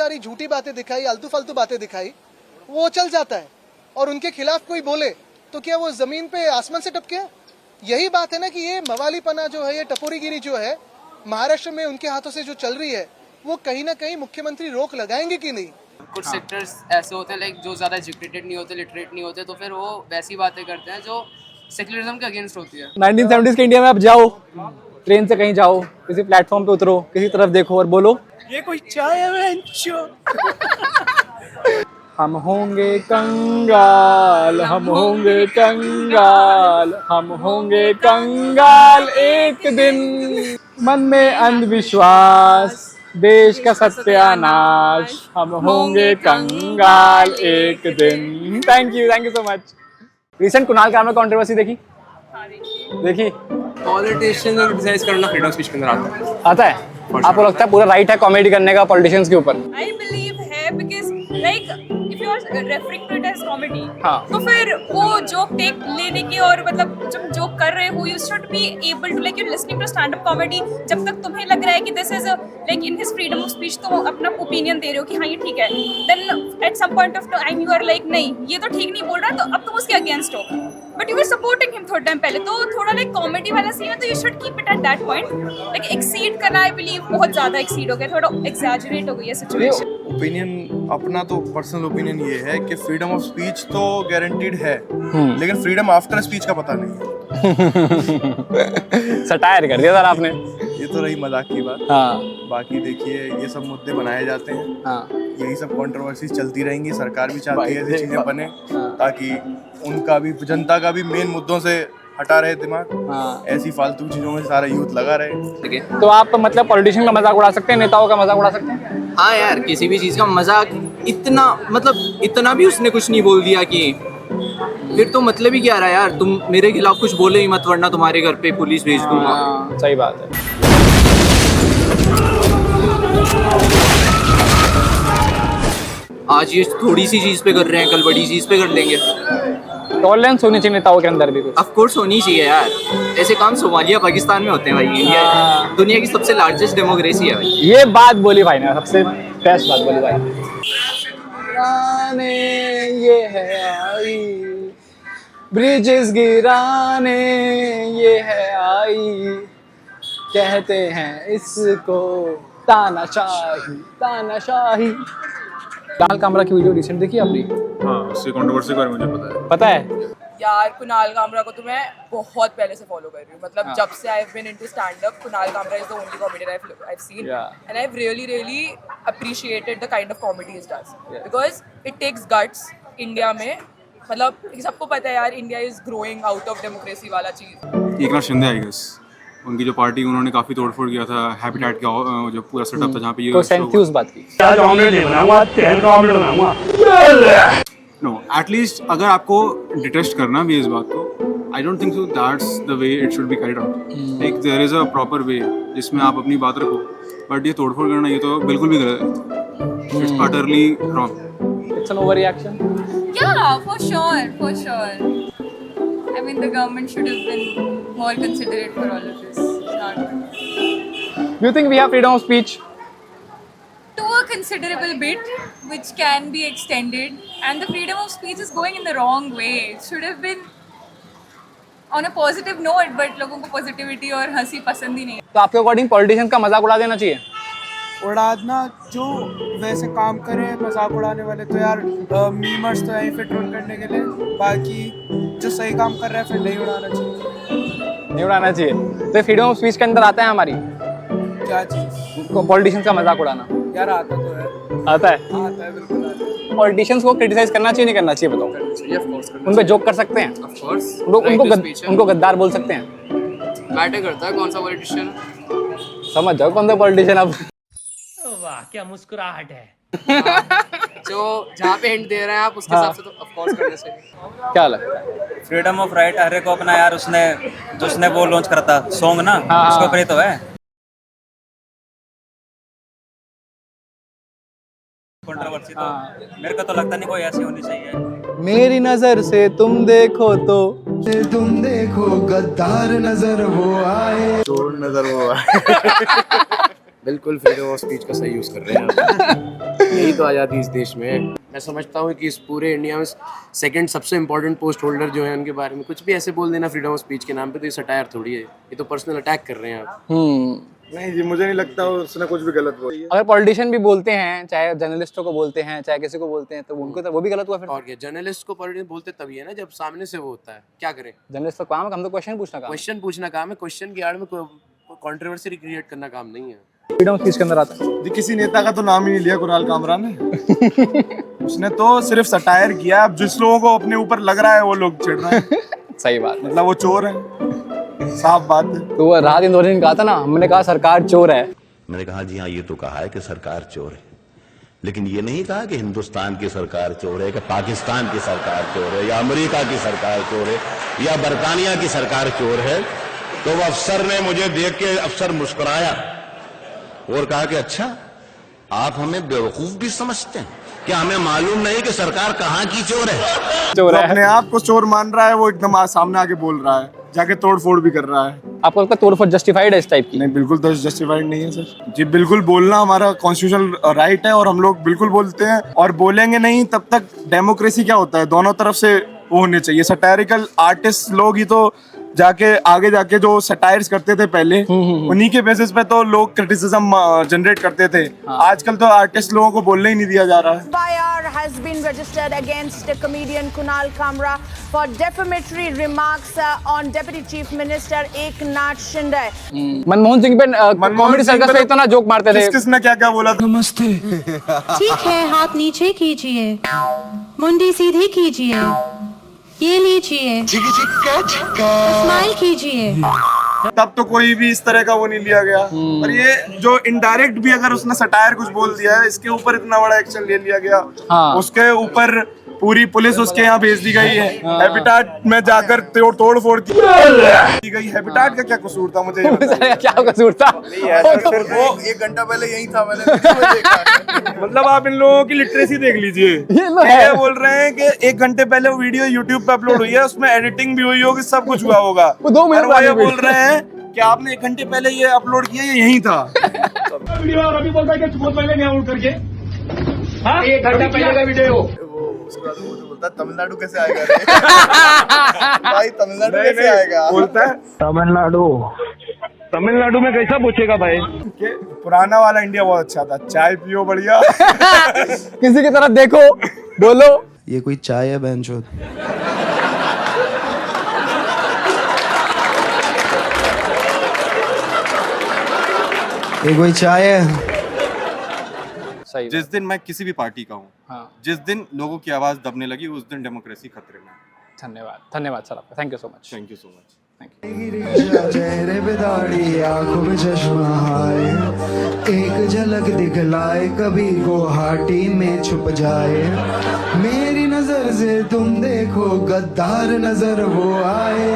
सारी झूठी बातें दिखाई, आलतू फालतू बातें दिखाई, वो चल जाता है। और उनके खिलाफ कोई बोले तो क्या वो जमीन पे आसमान से टपके? यही बात है ना कि ये मवालीपना जो है, ये टपोरीगिरी जो है महाराष्ट्र में उनके हाथों से जो चल रही है, वो कहीं ना कहीं मुख्यमंत्री रोक लगाएंगे कि नहीं? कुछ सेक्टर्स ऐसे होते हैं लाइक जो ज़्यादा एजुकेटेड नहीं होते, लिटरेट नहीं होते, तो फिर वो वैसी बातें करते हैं जो सेक्युलरिज्म के अगेंस्ट होती है। 1970s के इंडिया में आप जाओ, ट्रेन से कहीं जाओ, किसी प्लेटफॉर्म पे उतरो, किसी तरफ देखो और बोलो ये कोई चाय है? हम होंगे कंगाल, हम होंगे कंगाल, हम होंगे कंगाल एक दिन। मन में अंधविश्वास, देश का सत्यानाश, हम होंगे कंगाल एक दिन। Thank you so much. Recent Kunal Kamra controversy देखी? देखी? पॉलिटिशियन को क्रिटिसाइज करना फ्रीडम ऑफ स्पीच के अंदर आता है? आपको लगता है पूरा राइट है कॉमेडी करने का पॉलिटिशियंस के ऊपर? I believe है because like if you are referring to it as comedy, हाँ। तो फिर वो जोक टेक लेने की और मतलब जब जोक कर रहे हो you should be able to like you're listening to stand up comedy जब तक तुम्हें लग रहा है कि this is like in his freedom of speech तुम अपना ओपिनियन दे रहे हो कि हाँ ये ठीक है, then at some point of time you are like नहीं ये तो ठीक नहीं बोल रहा तो अब तुम उसके अगेंस्ट हो, but you were supporting him थोड़ा टाइम पहले, तो थोड़ा like comedy वाला सीन है तो you should keep it at that point, like exceed करना I believe बहुत ज़्यादा exceed हो गया, थोड़ा exaggerate हो गई है situation। ओपिनियन अपना तो पर्सनल ओपिनियन ये है कि फ्रीडम ऑफ स्पीच तो गारंटीड है, लेकिन फ्रीडम आफ्टर स्पीच का पता नहीं है। सटायर कर दिया सर आपने। ये तो रही मजाक की बात। हाँ बाकी देखिए ये सब मुद्दे बनाए जाते हैं, हाँ यही सब कंट्रोवर्सीज चलती रहेंगी। सरकार भी चाहती है ऐसी चीजें बने हाँ। ताकि उनका भी, जनता का भी मेन मुद्दों से हटा रहे दिमाग, हाँ। ऐसी फालतू चीजों में सारा यूथ लगा रहे। तो आप मतलब पॉलिटिशियन का मजाक उड़ा सकते हैं, नेताओं का मजाक उड़ा सकते हैं? हाँ यार, किसी भी चीज़ का मजाक इतना मतलब इतना भी उसने कुछ नहीं बोल दिया कि फिर तो मतलब ही क्या रहा यार, तुम मेरे खिलाफ कुछ बोले ही मत वरना तुम्हारे घर पे पुलिस भेज दूंगा। हाँ, सही बात है। आज ये थोड़ी सी चीज़ पे कर रहे हैं, कल बड़ी चीज़ पे कर लेंगे। टॉलरेंस होनी चाहिए नेताओं के अंदर भी कुछ। ऑफ कोर्स होनी चाहिए यार, ऐसे काम सोमालिया पाकिस्तान में होते हैं भाई। इंडिया हाँ। दुनिया की सबसे लार्जेस्ट डेमोक्रेसी है भाई। ये बात बोली भाई ने, सबसे बेस्ट बात बोली भाई। ये है आई ब्रिजेस गिराने, ये है आई, कहते हैं इसको तानाशाही, तानाशाही। कुणाल कामरा की वीडियो रिसेंट देखी आपने? हाँ, उसकी कंट्रोवर्सी के बारे में मुझे पता है। यार कुणाल कामरा को तो मैं बहुत पहले से फॉलो कर रही हूँ, मतलब हाँ। जब से I have been into stand up, Kunal Kamra is the only comedian I have seen and I have really appreciated the kind of comedy he does because it takes guts India में, मतलब सबको पता है यार India is growing out of democracy वाला चीज। Eknath Shinde I guess, उनकी जो पार्टी उन्होंने काफी तोड़फोड़ किया था, हैबिटेट का जो पूरा सेटअप था जहाँ पे ये तो सेंथ्यूस बात की। नो एटलीस्ट अगर आपको डिटेस्ट करना भी है इस बात को, I don't think so that's the way it should be carried out. Like there is a proper way जिसमें आप अपनी बात रखो, बट ये तोड़फोड़ करना ये तो बिल्कुल भी गलत है। It's utterly wrong. It's an over reaction. Yeah, for sure. I mean, the government should have been more considerate for all of this. It's not good. Do you think we have freedom of speech? To a considerable bit, which can be extended, and the freedom of speech is going in the wrong way. It should have been on a positive note, but लोगों को positivity और हंसी पसंद ही नहीं है। तो आपके according politicians का मजाक उड़ा देना चाहिए? उड़ाना जो वैसे काम करे मजाक उड़ाने वाले तो यार मीमर्स तो यहीं पे ट्रोल करने के लिए, बाकी जो सही काम कर रहा है फिर नहीं उड़ाना चाहिए। नहीं उड़ाना चाहिए। तो फ्रीडम ऑफ स्पीच के अंदर आता है हमारी क्या चीज़? पॉलिटिशियंस का मजाक उड़ाना। यार आता तो है। आता है? आता है, बिल्कुल आता है। पॉलिटिशियंस को क्रिटिसाइज करना चाहिए नहीं करना चाहिए बताओ? उन पे जोक कर सकते हैं? ऑफ कोर्स उनको गद्दार बोल सकते हैं? मैटर करता है कौन सा पॉलिटिशियन। समझ जाओ कौन सा पॉलिटिशियन। अब वाह क्या मुस्कुराहट है। जो जहाँ पे हिंट दे रहे हैं आप उसके हिसाब से तो ऑफ कोर्स करना चाहिए। क्या लगता है? फ्रीडम ऑफ राइट हर एक को अपना यार, उसने वो लॉन्च करा था सॉन्ग ना, हाँ। उसके ऊपर ही तो है कंट्रोवर्सी। तो मेरे को तो लगता नहीं कोई ऐसी होनी चाहिए। मेरी नजर से तुम देखो तो गद्दार नजर वो आए, चोर नजर वो आए। बिल्कुल फ्रीडम ऑफ स्पीच का सही यूज कर रहे हैं। यही तो आज़ादी इस देश में है। मैं समझता हूँ कि इस पूरे इंडिया में सेकंड सबसे इम्पोर्टेंट पोस्ट होल्डर जो है उनके बारे में कुछ भी ऐसे बोल देना फ्रीडम ऑफ स्पीच के नाम पे, तो ये सटायर थोड़ी है, ये तो पर्सनल अटैक कर रहे हैं आप। नहीं जी, मुझे नहीं लगता उसने कुछ भी गलत बोला। अगर पॉलिटिशियन भी बोलते हैं, चाहे जर्नलिस्टों को बोलते हैं, चाहे किसी को बोलते हैं, तो उनको तो वो भी गलत हुआ फिर। और क्या, जर्नलिस्ट को पॉलिटिशियन बोलते तभी है ना जब सामने से वो होता है, क्या करें। जर्नलिस्ट का काम है, हम तो क्वेश्चन पूछना काम है। क्वेश्चन पूछना काम है, क्वेश्चन की आड़ में कंट्रोवर्सी क्रिएट करना काम नहीं है। फ्रीडम ऑफ स्पीच के अंदर आता है जी, किसी नेता का तो नाम ही नहीं लिया कुणाल कामरा ने। उसने तो सिर्फ सटायर किया। अब जिस लोगों को अपने ऊपर लग रहा है वो लोग चिढ़ रहे हैं। सही बात, मतलब वो चोर है, साफ बात है। तो वो राहत इंदौरी ने कहा था ना, हमने कहा सरकार चोर है। मैंने कहा जी हाँ, ये तो कहा है कि सरकार चोर है, लेकिन ये नहीं कहा कि हिंदुस्तान की सरकार चोर है, कि पाकिस्तान की सरकार चोर है, या अमेरिका की सरकार चोर है, या बरतानिया की सरकार चोर है। तो वो अफसर ने मुझे देख के अफसर मुस्कुराया और कहा कि अच्छा, आप हमें बेवकूफ भी समझते हैं क्या? हमें मालूम नहीं कि सरकार कहाँ की चोर है। जो अपने आप को चोर मान रहा है वो एकदम सामने आके बोल रहा है, जाके तोड़फोड़ भी कर रहा है। आपको लगता है तोड़फोड़ जस्टिफाइड है इस टाइप की? नहीं, बिल्कुल तो जस्टिफाइड नहीं है सर जी। बिल्कुल बोलना हमारा कॉन्स्टिट्यूशनल राइट है और हम लोग बिल्कुल बोलते हैं, और बोलेंगे नहीं तब तक। डेमोक्रेसी क्या होता है, दोनों तरफ से वो होने चाहिए। सटायरिकल आर्टिस्ट लोग ही तो जाके आगे जाके जो सटायर्स करते थे पहले, उन्हीं के बेसिस पे तो लोग क्रिटिसिज्म जनरेट करते थे। आजकल तो आर्टिस्ट लोगों को बोलने ही नहीं दिया जा रहा है। FIR has been registered against comedian Kunal Kamra for defamatory remarks on Deputy Chief Minister Eknath Shinde. Manmohan Singh पे कॉमेडी सर्कस पे इतना जोक मारते थे। किसने क्या क्या बोला था? नमस्ते। ठीक है, हाथ नीचे कीजिए, मुंडी सीधी कीजिए, ये लीजिए, स्माइल कीजिए। तब तो कोई भी इस तरह का वो नहीं लिया गया। और ये जो इनडायरेक्ट भी अगर उसने सटायर कुछ बोल दिया है, इसके ऊपर इतना बड़ा एक्शन ले लिया गया। हाँ। उसके ऊपर पूरी पुलिस उसके यहाँ भेज दी गई है। हैबिटाट में जाकर तोड़ फोड़ की गई। हैबिटाट का क्या कसूर था, मुझे ये बताइए। क्या कसूर था? फिर वो 1 घंटा पहले यही था, मैंने देखा। मतलब आप इन लोगों की लिटरेसी देख लीजिए। ये बोल रहे हैं कि 1 घंटे पहले वो वीडियो यूट्यूब पे अपलोड हुई है, उसमें एडिटिंग भी हुई होगी, सब कुछ हुआ होगा। वो 2 मिनट और ये बोल रहे हैं कि आपने 1 घंटे पहले ये अपलोड किया, ये यही था। वीडियो अभी बोलता है कि बहुत पहले नहीं अपलोड करके, हाँ 1 घंटा पहले का वीडियो। उसके बाद वो बोलता है तमिलनाडु कैसे आएगा रे? भाई तमिलनाडु कैसे आएगा? बोलता है तमिलनाडु में कैसा पूछेगा भाई? पुराना वाला इंडिया बहुत अच्छा था, चाय पियो बढ़िया। किसी की तरफ देखो, बोलो ये कोई चाय है बेंचोद? ये कोई चाय है? सही। जिस दिन मैं किसी भी पार्टी का हूँ, हाँ। जिस दिन लोगों की आवाज दबने लगी, उस दिन डेमोक्रेसी खतरे में। धन्यवाद, धन्यवाद सर आपका, thank you so much. Thank you so much. चेहरे पे दाढ़ी, आंखों में चश्मा हाय, एक झलक दिखलाए, कभी गुवाहाटी में छुप जाए। मेरी नजर से तुम देखो, गद्दार नजर वो आए।